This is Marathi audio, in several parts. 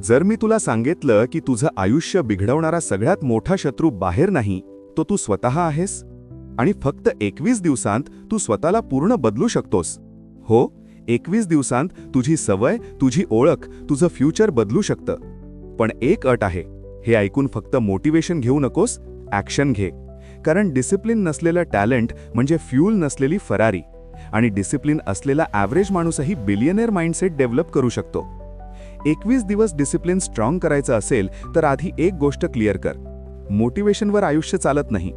जर मी तुला सांगितलं की तुझं आयुष्य बिघडवणारा सगळ्यात मोठा शत्रू बाहेर नाही, तो तू स्वतः आहेस, आणि फक्त 21 दिवसांत तू स्वतःला पूर्ण बदलू शकतोस. हो, 21 दिवसांत तुझी सवय, तुझी ओळख, तुझं फ्युचर बदलू शकतं. पण एक अट आहे, हे ऐकून फक्त मोटिवेशन घेऊ नकोस, ॲक्शन घे. कारण डिसिप्लिन नसलेलं टॅलेंट म्हणजे फ्यूल नसलेली फरारी, आणि डिसिप्लिन असलेला ॲव्हरेज माणूसही बिलियनेअर माइंडसेट डेव्हलप करू शकतो. 21 दिवस डिसिप्लिन स्ट्रॉंग करायचं असेल तर आधी एक गोष्ट क्लिअर कर. मोटिवेशनवर आयुष्य चालत नाही.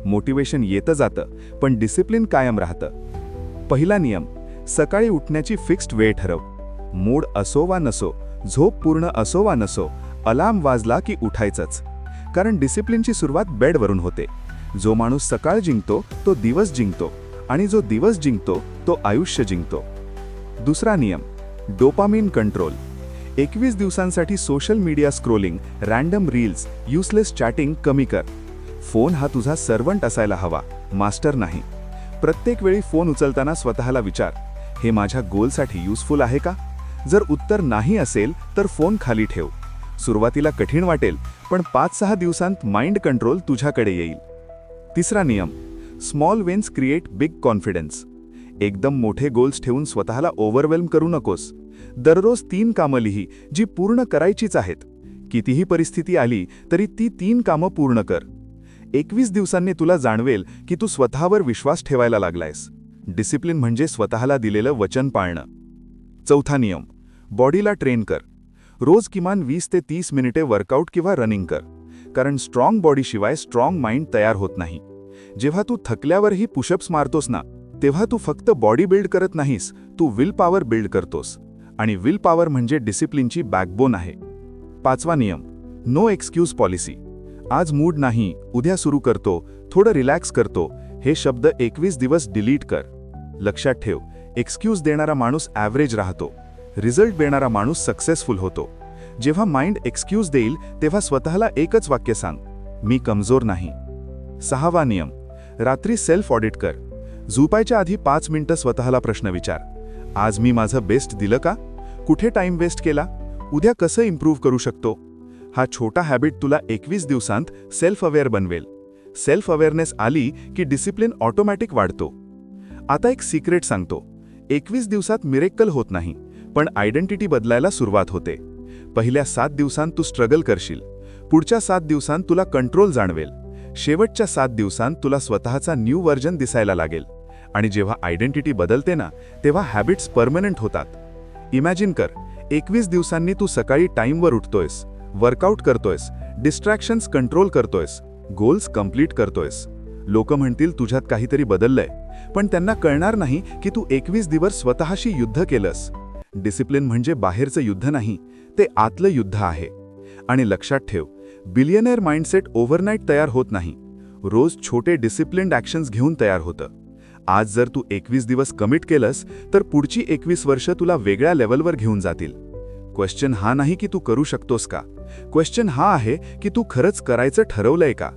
मोटिवेशन येतं जातं, पण डिसिप्लिन कायम राहतं. पहिला नियम, सकाळी उठण्याची फिक्स्ड वेळ ठरव. मूड असो वा नसो, झोप पूर्ण असो वा नसो, अलार्म वाजला की उठायचंच. कारण डिसिप्लिनची सुरुवात बेडवरून होते. जो माणूस सकाळ जिंकतो तो दिवस जिंकतो, आणि जो दिवस जिंकतो तो आयुष्य जिंकतो. दुसरा नियम, डोपामिन कंट्रोल. 21 दिवसांसाठी social media scrolling, random reels, useless chatting कमी कर. फोन हा तुझा सर्वंट असायला हवा, मास्टर नाही. प्रत्येक वेळी फोन उचलताना स्वतःला विचार, हे माझ्या गोलसाठी युजफुल आहे का? जर उत्तर नाही असेल तर फोन खाली ठेव. सुरुवातीला कठीण वाटेल, पण 5-6 दिवसांत माइंड कंट्रोल तुझ्याकडे येईल. तिसरा नियम, small wins create big confidence. एकदम मोठे गोल्स ठेवून स्वतःला ओव्हरवेल्म करू नकोस. दररोज 3 कामं लिही जी पूर्ण करायचीच आहेत. कितीही परिस्थिती आली तरी ती 3 कामं पूर्ण कर. 21 दिवसांनी तुला जाणवेल की तू स्वतःवर विश्वास ठेवायला लागलायस. डिसिप्लिन म्हणजे स्वतःला दिलेलं वचन पाळणं. चौथा नियम, बॉडीला ट्रेन कर. रोज किमान 20 ते 30 मिनिटे वर्कआउट किंवा रनिंग कर. कारण स्ट्रॉंग बॉडीशिवाय स्ट्रॉंग माइंड तयार होत नाही. जेव्हा तू थकल्यावरही पुशअप्स मारतोस ना, तेव्हा तू फक्त बॉडी बिल्ड करत नाहीस, तू विल पॉवर बिल्ड करतोस. आणि विल पॉवर म्हणजे डिसिप्लिनची बॅकबोन आहे. पाचवा नियम, नो एक्सक्यूज पॉलिसी. आज मूड नाही, उद्या सुरू करतो, थोडं रिलॅक्स करतो, हे शब्द 21 दिवस डिलीट कर. लक्षात ठेव, एक्सक्यूज देणारा माणूस ॲव्हरेज राहतो, रिझल्ट देणारा माणूस सक्सेसफुल होतो. जेव्हा माइंड एक्सक्यूज देईल तेव्हा स्वतःला एकच वाक्य सांग, मी कमजोर नाही. सहावा नियम, रात्री सेल्फ ऑडिट कर. झोपायच्या आधी 5 मिनिटं स्वतःला प्रश्न विचार, आज मी माझं बेस्ट दिलं का? कुठे टाइम वेस्ट केला? उद्या कसं इम्प्रूव्ह करू शकतो? हा छोटा हॅबिट तुला 21 दिवसांत सेल्फ अवेअर बनवेल. सेल्फ अवेअरनेस आली की डिसिप्लिन ऑटोमॅटिक वाढतो. आता एक सिक्रेट सांगतो, 21 दिवसात मिरेकल होत नाही, पण आयडेंटिटी बदलायला सुरुवात होते. पहिल्या 7 दिवसांत तू स्ट्रगल करशील, पुढच्या 7 दिवसांत तुला कंट्रोल जाणवेल, शेवटच्या 7 दिवसांत तुला स्वतःचा न्यू व्हर्जन दिसायला लागेल. आणि जेव्हा आयडेंटिटी बदलते ना, तेव्हा हॅबिट्स परमनंट होतात. इमॅजिन कर, 21 दिवसांनी तू सकाळी टाईमवर उठतोयस, वर्कआउट करतोयस, डिस्ट्रॅक्शन्स कंट्रोल करतोयस, गोल्स कंप्लीट करतोयस. लोक म्हणतील तुझ्यात काहीतरी बदललंय, पण त्यांना कळणार नाही की तू 21 दिवस स्वतःशी युद्ध केलंस. डिसिप्लिन म्हणजे बाहेरचं युद्ध नाही, ते आतलं युद्ध आहे. आणि लक्षात ठेव, बिलियनेअर माइंडसेट ओव्हरनाईट तयार होत नाही, रोज छोटे डिसिप्लिन्ड ॲक्शन्स घेऊन तयार होतं. आज जर तू 21 दिवस कमिट केलंस तर पुढची 21 वर्ष तुला वेगळ्या लेवलवर घेऊन जातील. क्वेश्चन हा नाही की तू करू शकतोस का, क्वेश्चन हा आहे की तू खरंच करायचं ठरवलंय का?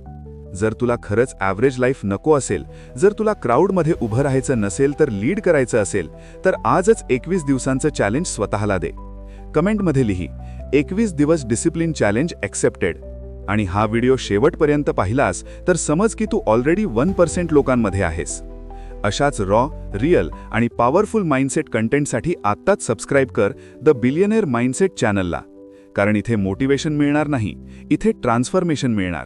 जर तुला खरंच ॲव्हरेज लाईफ नको असेल, जर तुला क्राऊडमध्ये उभं राहायचं नसेल तर लीड करायचं असेल, तर आजच 21 दिवसांचं चॅलेंज स्वतःला दे. कमेंटमध्ये लिही, 21 दिवस डिसिप्लिन चॅलेंज ॲक्सेप्टेड. आणि हा व्हिडिओ शेवटपर्यंत पाहिलास तर समज की तू ऑलरेडी 1% लोकांमध्ये आहेस. अशाच रॉ, रिअल आणि पॉवरफुल माइंडसेट कंटेंटसाठी आत्ताच सबस्क्राईब कर द बिलियनेअर माइंडसेट चॅनलला. कारण इथे मोटिवेशन मिळणार नाही, इथे ट्रान्सफॉर्मेशन मिळणार.